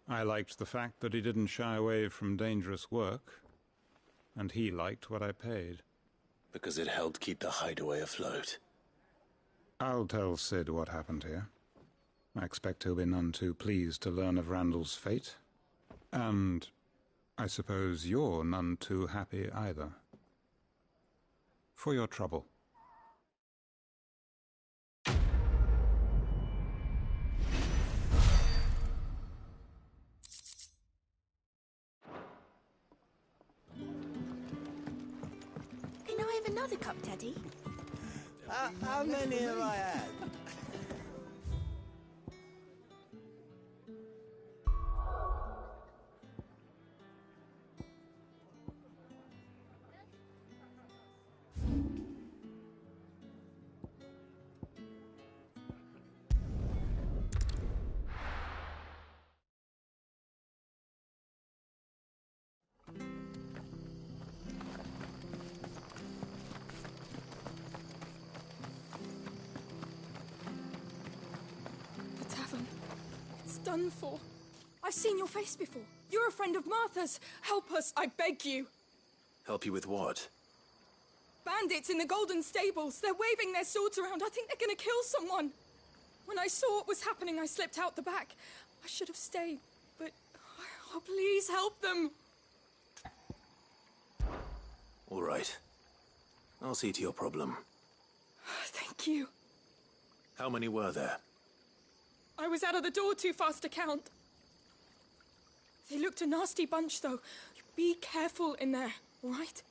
I liked the fact that he didn't shy away from dangerous work, and he liked what I paid. Because it helped keep the hideaway afloat. I'll tell Sid what happened here. I expect he'll be none too pleased to learn of Randall's fate. And I suppose you're none too happy either. For your trouble. Can I have another cup, Daddy? How many have I had? Done for. I've seen your face before. You're a friend of Martha's. Help us, I beg you. Help you with what? Bandits in the Golden Stables. They're waving their swords around. I think they're going to kill someone. When I saw what was happening, I slipped out the back. I should have stayed, but... Oh, please help them. All right. I'll see to your problem. Thank you. How many were there? I was out of the door too fast to count. They looked a nasty bunch, though. Be careful in there, all right?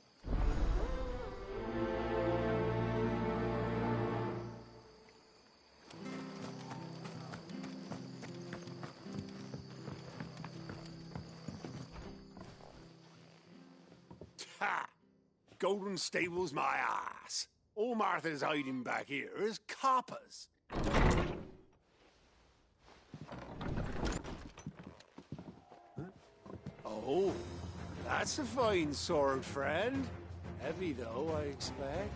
Ha! Golden Stables my ass. All Martha's hiding back here is coppers. Oh, that's a fine sword, friend. Heavy, though, I expect.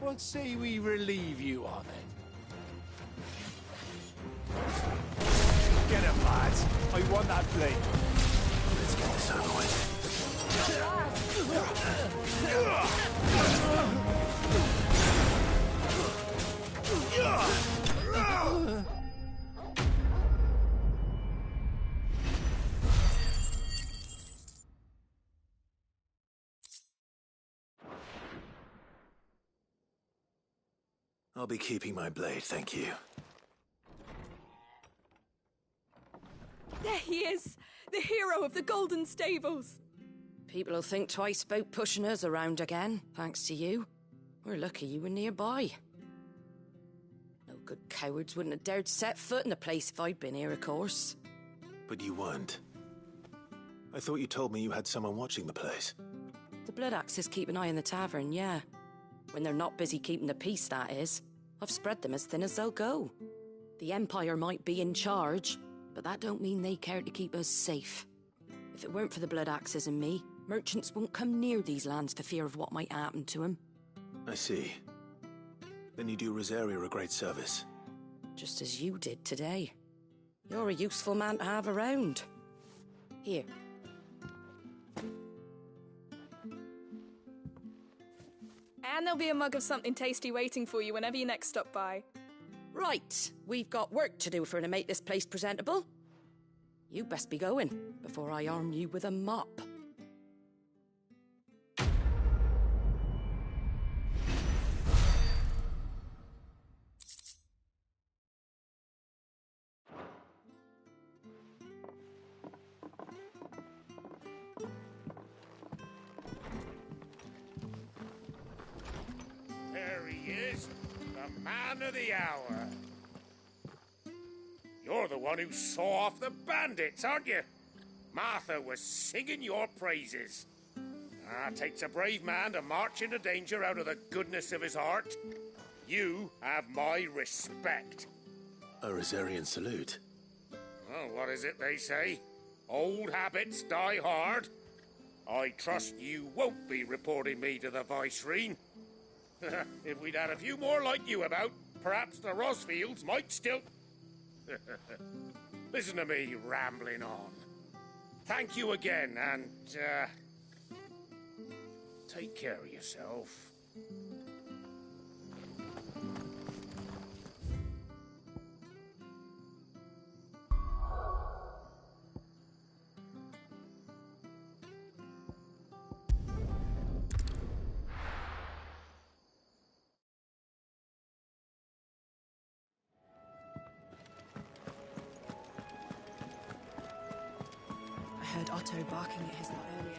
What say we relieve you of it? Get him, lads. I want that plate. Let's get this over with. I'll be keeping my blade, thank you. There he is! The hero of the Golden Stables! People will think twice about pushing us around again, thanks to you. We're lucky you were nearby. No good cowards wouldn't have dared set foot in the place if I'd been here, of course. But you weren't. I thought you told me you had someone watching the place. The Blood Axes keep an eye on the tavern, yeah. When they're not busy keeping the peace, that is. I've spread them as thin as they'll go. The Empire might be in charge, but that don't mean they care to keep us safe. If it weren't for the Blood Axes and me, merchants won't come near these lands for fear of what might happen to them. I see. Then you do Rosaria a great service. Just as you did today. You're a useful man to have around. Here. And there'll be a mug of something tasty waiting for you whenever you next stop by. Right, we've got work to do for to make this place presentable. You best be going, before I arm you with a mop. There he is, the man of the hour. You're the one who saw off the bandits, aren't you? Martha was singing your praises. Takes a brave man to march into danger out of the goodness of his heart. You have my respect. A Rosarian salute. Oh, what is it they say? Old habits die hard. I trust you won't be reporting me to the Viceroy. If we'd had a few more like you about, perhaps the Rosfields might still... Listen to me rambling on. Thank you again, and, take care of yourself. I heard Otto barking at his lot earlier.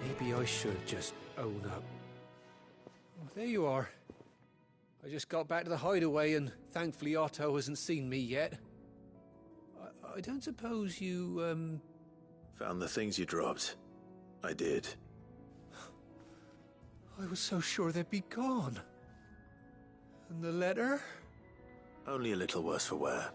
Maybe I should just own up. Oh, there you are. I just got back to the hideaway and thankfully Otto hasn't seen me yet. I don't suppose you, Found the things you dropped. I did. I was so sure they'd be gone. And the letter? Only a little worse for wear.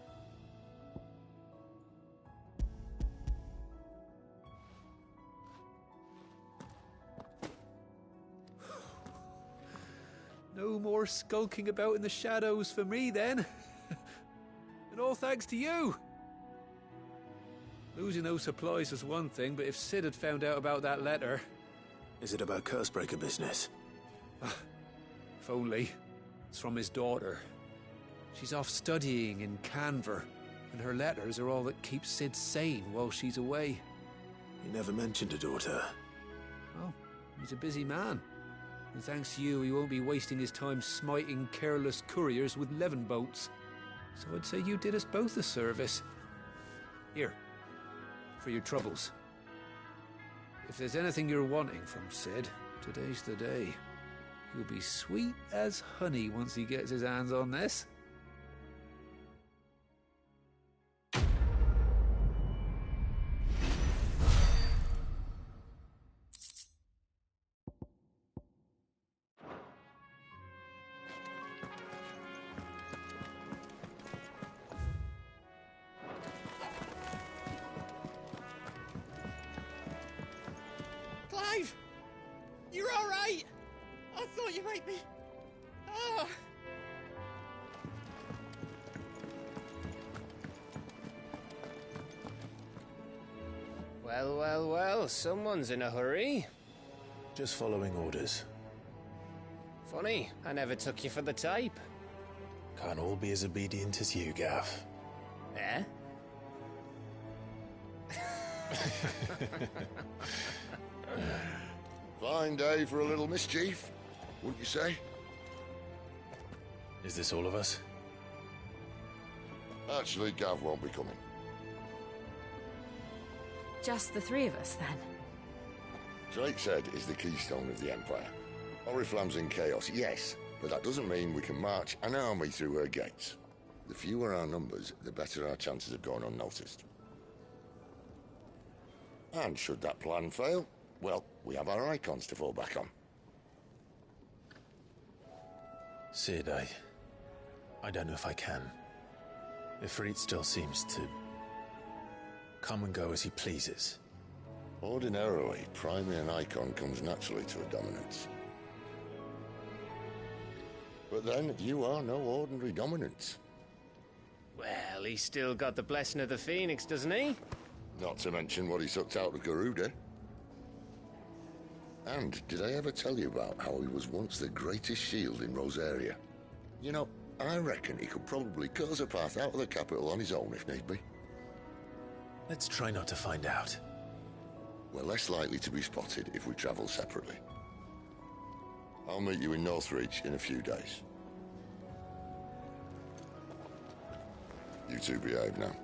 No more skulking about in the shadows for me, then. And all thanks to you. Losing those supplies was one thing, but if Sid had found out about that letter... Is it about Cursebreaker business? If only. It's from his daughter. She's off studying in Canver, and her letters are all that keeps Sid sane while she's away. He never mentioned a daughter. Well, he's a busy man. And thanks to you, he won't be wasting his time smiting careless couriers with levin boats. So I'd say you did us both a service. Here, for your troubles. If there's anything you're wanting from Sid, today's the day. He'll be sweet as honey once he gets his hands on this. Clive! You're all right! I thought you might be... Well, well, well, someone's in a hurry. Just following orders. Funny, I never took you for the type. Can't all be as obedient as you, Gav. Eh? Fine day for a little mischief, wouldn't you say? Is this all of us? Actually, Gav won't be coming. Just the three of us, then? Drake's Head is the keystone of the Empire. Oriflamme's in chaos, yes, but that doesn't mean we can march an army through her gates. The fewer our numbers, the better our chances of going unnoticed. And should that plan fail, well, we have our icons to fall back on. Sid, I don't know if I can. Ifrit still seems to come and go as he pleases. Ordinarily, priming an icon comes naturally to a dominance. But then, you are no ordinary dominance. Well, he's still got the blessing of the Phoenix, doesn't he? Not to mention what he sucked out of Garuda. And did I ever tell you about how he was once the greatest shield in Rosaria? You know, I reckon he could probably cut us a path out of the capital on his own if need be. Let's try not to find out. We're less likely to be spotted if we travel separately. I'll meet you in Northreach in a few days. You two behave now.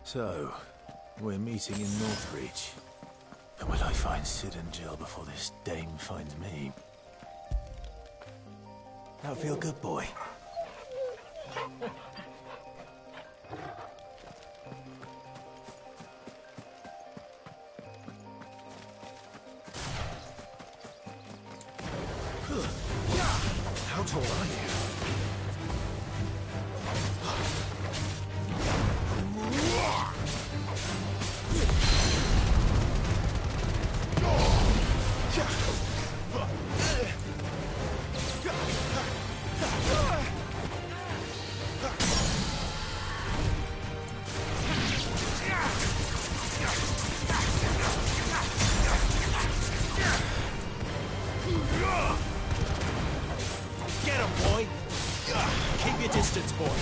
So, we're meeting in Northreach. And will I find Sid and Jill before this dame finds me? That feel good, boy. How tall are you? Get him, boy! Keep your distance, boy!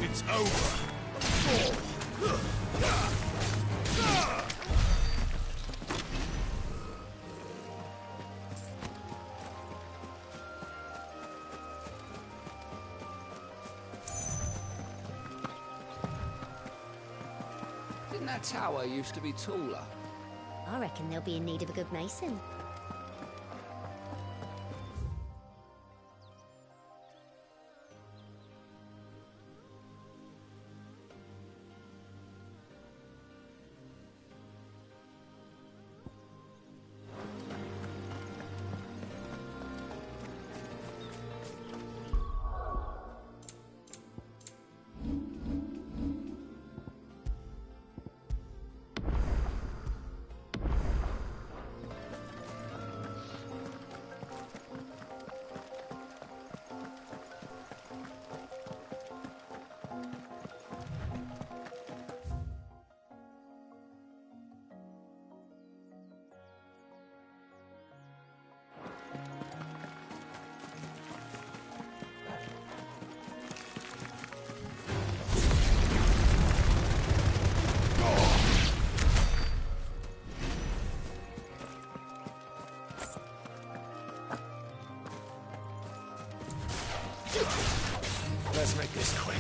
It's over. Didn't that tower used to be taller? I reckon they'll be in need of a good mason. Let's make this quick.